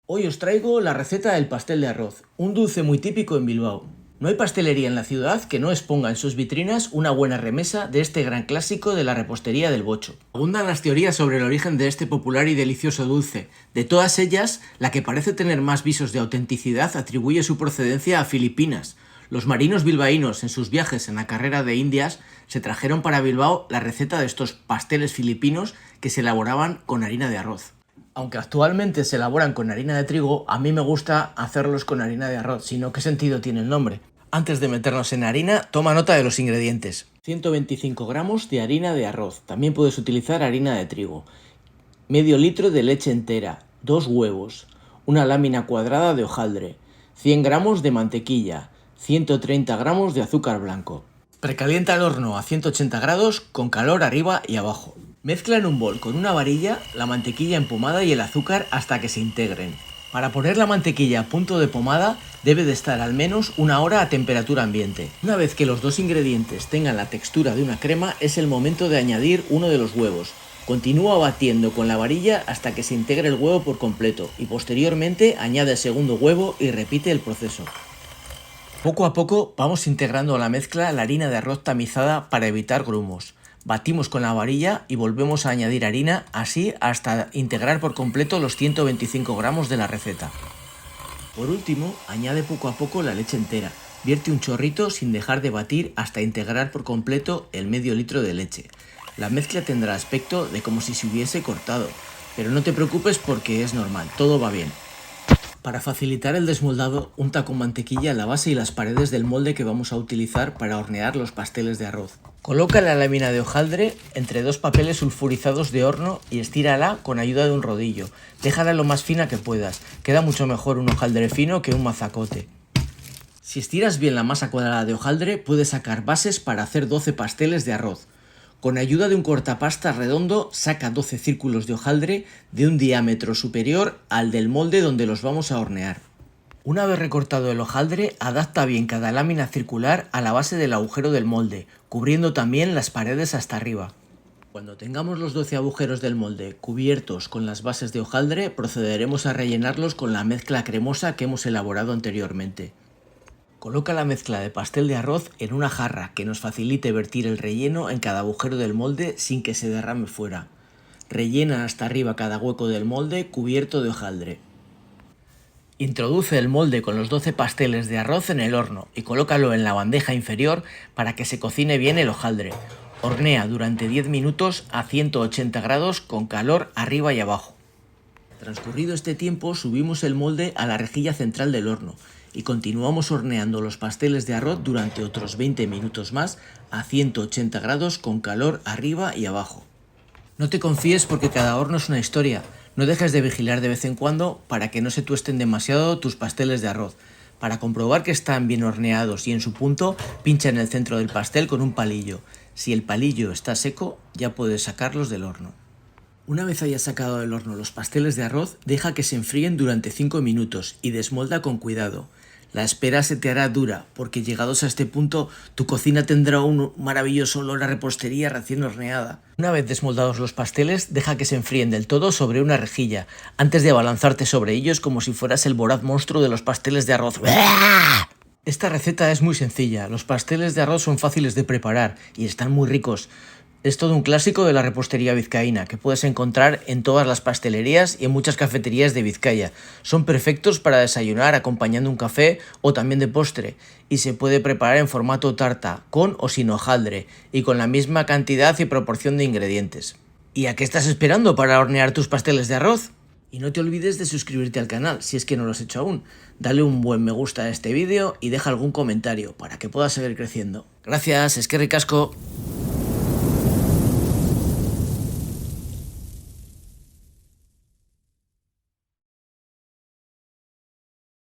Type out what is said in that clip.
Hoy os traigo la receta del pastel de arroz, un dulce muy típico en Bilbao. No hay pastelería en la ciudad que no exponga en sus vitrinas una buena remesa de este gran clásico de la repostería del Bocho. Abundan las teorías sobre el origen de este popular y delicioso dulce. De todas ellas, la que parece tener más visos de autenticidad atribuye su procedencia a Filipinas. Los marinos bilbaínos en sus viajes en la carrera de Indias se trajeron para Bilbao la receta de estos pasteles filipinos que se elaboraban con harina de arroz. Aunque actualmente se elaboran con harina de trigo, a mí me gusta hacerlos con harina de arroz, sino ¿qué sentido tiene el nombre? Antes de meternos en harina, toma nota de los ingredientes. 125 gramos de harina de arroz, también puedes utilizar harina de trigo. Medio litro de leche entera, 2 huevos, una lámina cuadrada de hojaldre, 100 gramos de mantequilla, 130 gramos de azúcar blanco. Precalienta el horno a 180 grados con calor arriba y abajo. Mezcla en un bol con una varilla la mantequilla en pomada y el azúcar hasta que se integren. Para poner la mantequilla a punto de pomada debe de estar al menos una hora a temperatura ambiente. Una vez que los dos ingredientes tengan la textura de una crema es el momento de añadir uno de los huevos. Continúa batiendo con la varilla hasta que se integre el huevo por completo y posteriormente añade el segundo huevo y repite el proceso. Poco a poco vamos integrando a la mezcla la harina de arroz tamizada para evitar grumos. Batimos con la varilla y volvemos a añadir harina, así hasta integrar por completo los 125 gramos de la receta. Por último, añade poco a poco la leche entera. Vierte un chorrito sin dejar de batir hasta integrar por completo el medio litro de leche. La mezcla tendrá aspecto de como si se hubiese cortado, pero no te preocupes porque es normal, todo va bien. Para facilitar el desmoldado, unta con mantequilla la base y las paredes del molde que vamos a utilizar para hornear los pasteles de arroz. Coloca la lámina de hojaldre entre dos papeles sulfurizados de horno y estírala con ayuda de un rodillo. Déjala lo más fina que puedas, queda mucho mejor un hojaldre fino que un mazacote. Si estiras bien la masa cuadrada de hojaldre, puedes sacar bases para hacer 12 pasteles de arroz. Con ayuda de un cortapasta redondo, saca 12 círculos de hojaldre de un diámetro superior al del molde donde los vamos a hornear. Una vez recortado el hojaldre, adapta bien cada lámina circular a la base del agujero del molde, cubriendo también las paredes hasta arriba. Cuando tengamos los 12 agujeros del molde cubiertos con las bases de hojaldre, procederemos a rellenarlos con la mezcla cremosa que hemos elaborado anteriormente. Coloca la mezcla de pastel de arroz en una jarra que nos facilite vertir el relleno en cada agujero del molde sin que se derrame fuera. Rellena hasta arriba cada hueco del molde cubierto de hojaldre. Introduce el molde con los 12 pasteles de arroz en el horno y colócalo en la bandeja inferior para que se cocine bien el hojaldre. Hornea durante 10 minutos a 180 grados con calor arriba y abajo. Transcurrido este tiempo, subimos el molde a la rejilla central del horno y continuamos horneando los pasteles de arroz durante otros 20 minutos más a 180 grados con calor arriba y abajo. No te confíes porque cada horno es una historia. No dejes de vigilar de vez en cuando para que no se tuesten demasiado tus pasteles de arroz. Para comprobar que están bien horneados y en su punto, pincha en el centro del pastel con un palillo. Si el palillo está seco, ya puedes sacarlos del horno. Una vez hayas sacado del horno los pasteles de arroz, deja que se enfríen durante 5 minutos y desmolda con cuidado. La espera se te hará dura, porque llegados a este punto, tu cocina tendrá un maravilloso olor a repostería recién horneada. Una vez desmoldados los pasteles, deja que se enfríen del todo sobre una rejilla, antes de abalanzarte sobre ellos como si fueras el voraz monstruo de los pasteles de arroz. Esta receta es muy sencilla, los pasteles de arroz son fáciles de preparar y están muy ricos. Es todo un clásico de la repostería vizcaína que puedes encontrar en todas las pastelerías y en muchas cafeterías de Vizcaya. Son perfectos para desayunar acompañando un café o también de postre y se puede preparar en formato tarta, con o sin hojaldre y con la misma cantidad y proporción de ingredientes. ¿Y a qué estás esperando para hornear tus pasteles de arroz? Y no te olvides de suscribirte al canal si es que no lo has hecho aún. Dale un buen me gusta a este vídeo y deja algún comentario para que pueda seguir creciendo. Gracias, eskerrik asko.